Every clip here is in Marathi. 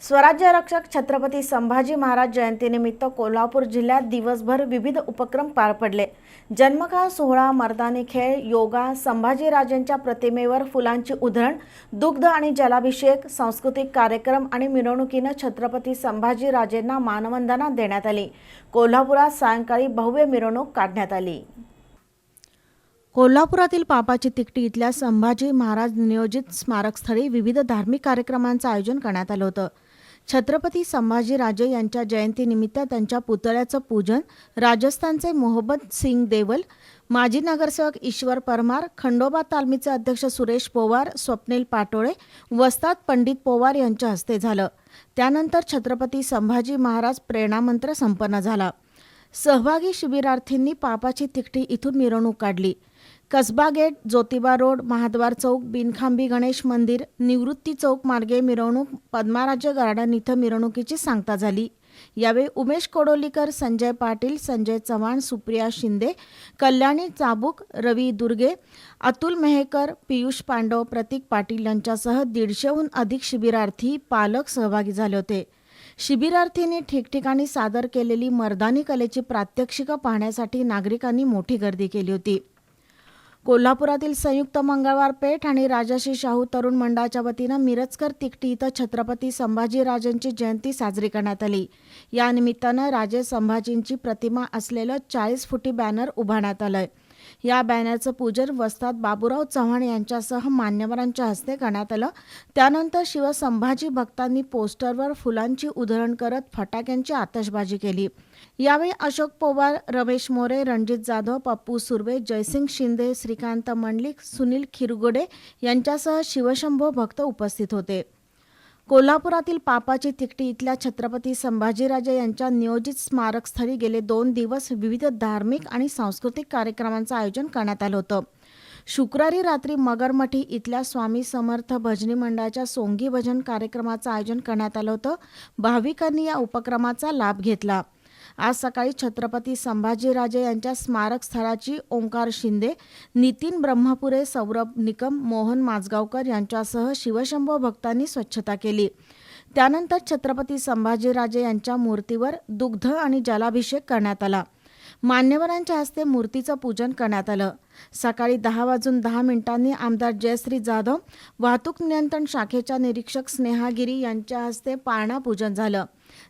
स्वराज्य रक्षक छत्रपती संभाजी महाराज जयंतीनिमित्त कोल्हापूर जिल्ह्यात दिवसभर विविध उपक्रम पार पडले। जन्मकाळ सोहळा, मर्दानी खेळ, योगा, संभाजीराजेंच्या प्रतिमेवर फुलांची उधळण, दुग्ध आणि जलाभिषेक, सांस्कृतिक कार्यक्रम आणि मिरवणुकीने छत्रपती संभाजीराजेंना मानवंदना देण्यात आली। कोल्हापुरात सायंकाळी भव्य मिरवणूक काढण्यात आली। कोल्हापुरातील पापाची तिकटी इथल्या संभाजी महाराज नियोजित स्मारकस्थळी विविध धार्मिक कार्यक्रमांचं आयोजन करण्यात आलं होतं। छत्रपती संभाजीराजे यांच्या जयंतीनिमित्त त्यांच्या पुतळ्याचं पूजन राजस्थानचे मोहम्मद सिंग देवल, माजी नगरसेवक ईश्वर परमार, खंडोबा तालमीचे अध्यक्ष सुरेश पोवार, स्वप्नील पाटोळे, वस्ताद पंडित पोवार यांच्या हस्ते झालं। त्यानंतर छत्रपती संभाजी महाराज प्रेरणामंत्र संपन्न झाला। सहभागी शिबिरार्थींनी पापाची तिकटी इथून मिरवणूक काढली। कसबा गेट, ज्योतिबा रोड, महाद्वार चौक, बिनखांबी गणेश मंदिर, निवृत्ती चौक मार्गे मिरवणूक पद्माराज्य गार्डन इथं मिरवणुकीची सांगता झाली। यावेळी उमेश कोडोलीकर, संजय पाटील, संजय चव्हाण, सुप्रिया शिंदे, कल्याणी चाबुक, रवी दुर्गे, अतुल मेहकर, पियुष पांडव, प्रतीक पाटील यांच्यासह 150हून अधिक शिबिरार्थी, पालक सहभागी झाले होते। शिबिरार्थींनी ठिकठिकाणी सादर केलेली मर्दानी कलेची प्रात्यक्षिकं पाहण्यासाठी नागरिकांनी मोठी गर्दी केली होती। कोल्हापुरातील संयुक्त मंगळवार पेठ आणि राजर्षी शाहू तरुण मंडळाच्या वतीनं मिरजकर तिकटी इथं छत्रपती संभाजीराजांची जयंती साजरी करण्यात आली। या निमित्तानं राजे संभाजींची प्रतिमा असलेलं 40 फुटी बॅनर उभारण्यात आलंय। या बॅनरचं पूजन वस्ताद बाबूराव चव्हाण यांच्यासह मान्यवरांच्या हस्ते करण्यात आलं। त्यानंतर शिवसंभाजी भक्तांनी पोस्टरवर फुलांची उधळण करत फटाक्यांची आतषबाजी केली। यावेळी अशोक पोवार, रमेश मोरे, रणजित जाधव, पप्पू सुर्वे, जयसिंग शिंदे, श्रीकांत मंडलिक, सुनील खिरगोडे यांच्यासह शिवशंभो भक्त उपस्थित होते। कोल्हापुरातील पापाची तिकटी इथल्या छत्रपती संभाजीराजे यांच्या नियोजित स्मारकस्थळी गेले 2 दिवस विविध धार्मिक आणि सांस्कृतिक कार्यक्रमांचं आयोजन करण्यात आलं होतं। शुक्रवारी रात्री मगरमठी इथल्या स्वामी समर्थ भजनी मंडळाच्या सोंगी भजन कार्यक्रमाचं आयोजन करण्यात आलं होतं। भाविकांनी या उपक्रमाचा लाभ घेतला। आज सकाळी छत्रपती संभाजीराजे यांच्या स्मारक स्थळाची ओंकार शिंदे, नितीन ब्रह्मपुरे, सौरभ निकम, मोहन माजगावकर यांच्यासह शिवशंभो भक्तांनी स्वच्छता केली। त्यानंतर छत्रपती संभाजीराजे यांच्या मूर्तीवर दुग्ध आणि जलाभिषेक करण्यात आला। मान्यवरांच्या हस्ते मूर्तीचं पूजन करण्यात आलं। सकाळी 10:10 आमदार जयश्री जाधव, वाहतूक नियंत्रण शाखेच्या निरीक्षक स्नेहा गिरी यांच्या हस्ते पाळणा पूजन झालं।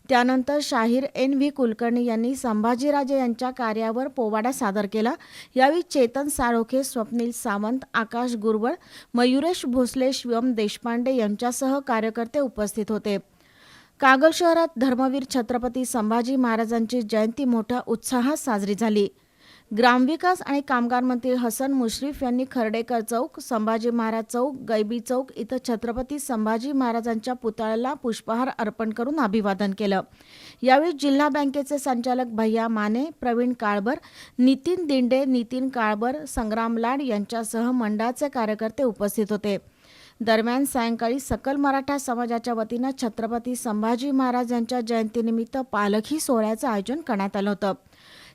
त्यानंतर शाहीर NV कुलकर्णी यांनी संभाजीराजे यांच्या कार्यावर पोवाडा सादर केला। यावेळी चेतन साळोखे, स्वप्नील सावंत, आकाश गुरवळ, मयुरेश भोसले, शिवम देशपांडे यांच्यासह कार्यकर्ते उपस्थित होते। कागल शहरात धर्मवीर छत्रपती संभाजी महाराजांची जयंती मोठ्या उत्साहात साजरी झाली। ग्रामविकास आणि कामगार मंत्री हसन मुश्रीफ यांनी खर्डेकर चौक, संभाजी महाराज चौक, गैबी चौक इथं छत्रपती संभाजी महाराजांच्या पुतळ्याला पुष्पहार अर्पण करून अभिवादन केलं। यावेळी जिल्हा बँकेचे संचालक भैया माने, प्रवीण काळबर, नितीन दिंडे, नितीन काळबर, संग्राम लाड यांच्यासह मंडळाचे कार्यकर्ते उपस्थित होते। दरम्यान सायंकाळी सकल मराठा समाजाच्या वतीनं छत्रपती संभाजी महाराज यांच्या जयंतीनिमित्त पालखी सोहळ्याचं आयोजन करण्यात आलं होतं।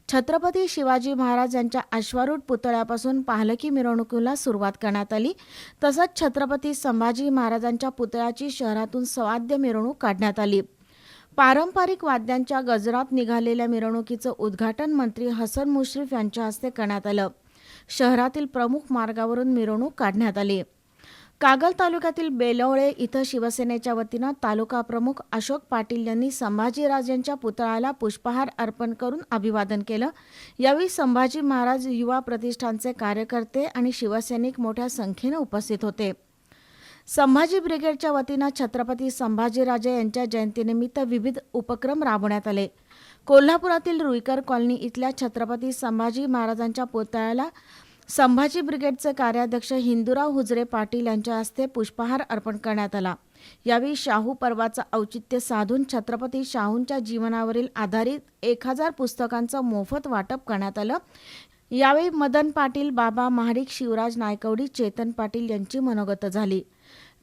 छत्रपती शिवाजी महाराज यांच्या अश्वारूढ पुतळ्यापासून पालखी मिरवणुकीला सुरुवात करण्यात आली। तसंच छत्रपती संभाजी महाराजांच्या पुतळ्याची शहरातून सवाद्य मिरवणूक काढण्यात आली। पारंपरिक वाद्यांच्या गजरात निघालेल्या मिरवणुकीचं उद्घाटन मंत्री हसन मुश्रीफ यांच्या हस्ते करण्यात आलं। शहरातील प्रमुख मार्गावरून मिरवणूक काढण्यात आली। कागल तालुक्यातील बेलवळे इथं शिवसेनेच्या वतीनं तालुका प्रमुख अशोक पाटील यांनी संभाजीराजांच्या पुतळ्याला पुष्पहार अर्पण करून अभिवादन केलं। यावेळी संभाजी महाराज युवा प्रतिष्ठानचे कार्यकर्ते आणि शिवसैनिक मोठ्या संख्येने उपस्थित होते। संभाजी ब्रिगेडच्या वतीनं छत्रपती संभाजीराजे यांच्या जयंतीनिमित्त विविध उपक्रम राबवण्यात आले। कोल्हापुरातील रुईकर कॉलनी इथल्या छत्रपती संभाजी महाराजांच्या पुतळ्याला संभाजी ब्रिगेडचे कार्याध्यक्ष हिंदूराव हुजरे पाटील यांच्या हस्ते पुष्पहार अर्पण करण्यात आला। यावेळी शाहू पर्वाचं औचित्य साधून छत्रपती शाहूंच्या जीवनावरील आधारित 1000 पुस्तकांचं मोफत वाटप करण्यात आलं। यावेळी मदन पाटील, बाबा महाडिक, शिवराज नायकवडी, चेतन पाटील यांची मनोगत झाली।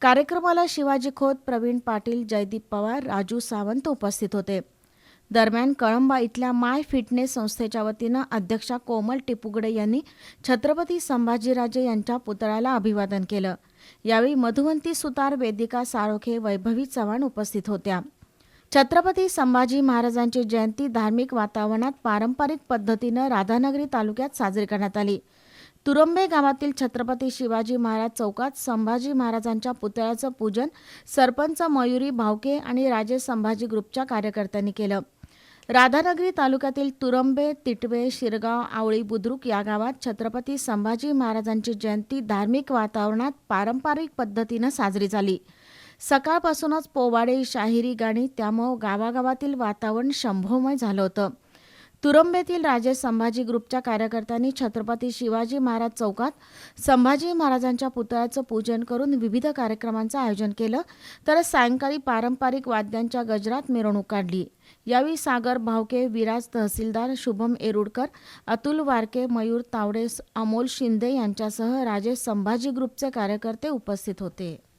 कार्यक्रमाला शिवाजी खोत, प्रवीण पाटील, जयदीप पवार, राजू सावंत उपस्थित होते। दरम्यान कळंबा इथल्या माय फिटनेस संस्थेच्या वतीनं अध्यक्षा कोमल टिपुगडे यांनी छत्रपती संभाजीराजे यांच्या पुतळ्याला अभिवादन केलं। यावेळी मधुवंती सुतार, वेदिका साळोखे, वैभवी चव्हाण उपस्थित होत्या. छत्रपती संभाजी महाराजांची जयंती धार्मिक वातावरणात पारंपरिक पद्धतीनं राधानगरी तालुक्यात साजरी करण्यात आली. तुरंबे गावातील छत्रपती शिवाजी महाराज चौकात संभाजी महाराजांच्या पुतळ्याचं पूजन सरपंच मयुरी भावके आणि राजे संभाजी ग्रुपच्या कार्यकर्त्यांनी केलं. राधानगरी तालुक्यातील तुरंबे, तिटवे, शिरगाव, आवळी बुद्रुक या गावात छत्रपती संभाजी महाराजांची जयंती धार्मिक वातावरणात पारंपरिक पद्धतीनं साजरी झाली. सकाळपासूनच पोवाडे, शाहिरी गाणी, त्यामुळे गावागावातील वातावरण शंभोमय झालं होतं. तुरंबेतील राजे संभाजी ग्रुपच्या कार्यकर्त्यांनी छत्रपती शिवाजी महाराज चौकात संभाजी महाराजांच्या पुतळ्याचं पूजन करून विविध कार्यक्रमांचं आयोजन केलं. तर सायंकाळी पारंपरिक वाद्यांच्या गजरात मिरवणूक काढली. यावेळी सागर भावके, विराज तहसीलदार, शुभम एरुडकर, अतुल वारके, मयूर तावडे, अमोल शिंदे यांच्यासह राजे संभाजी ग्रुपचे कार्यकर्ते उपस्थित होते.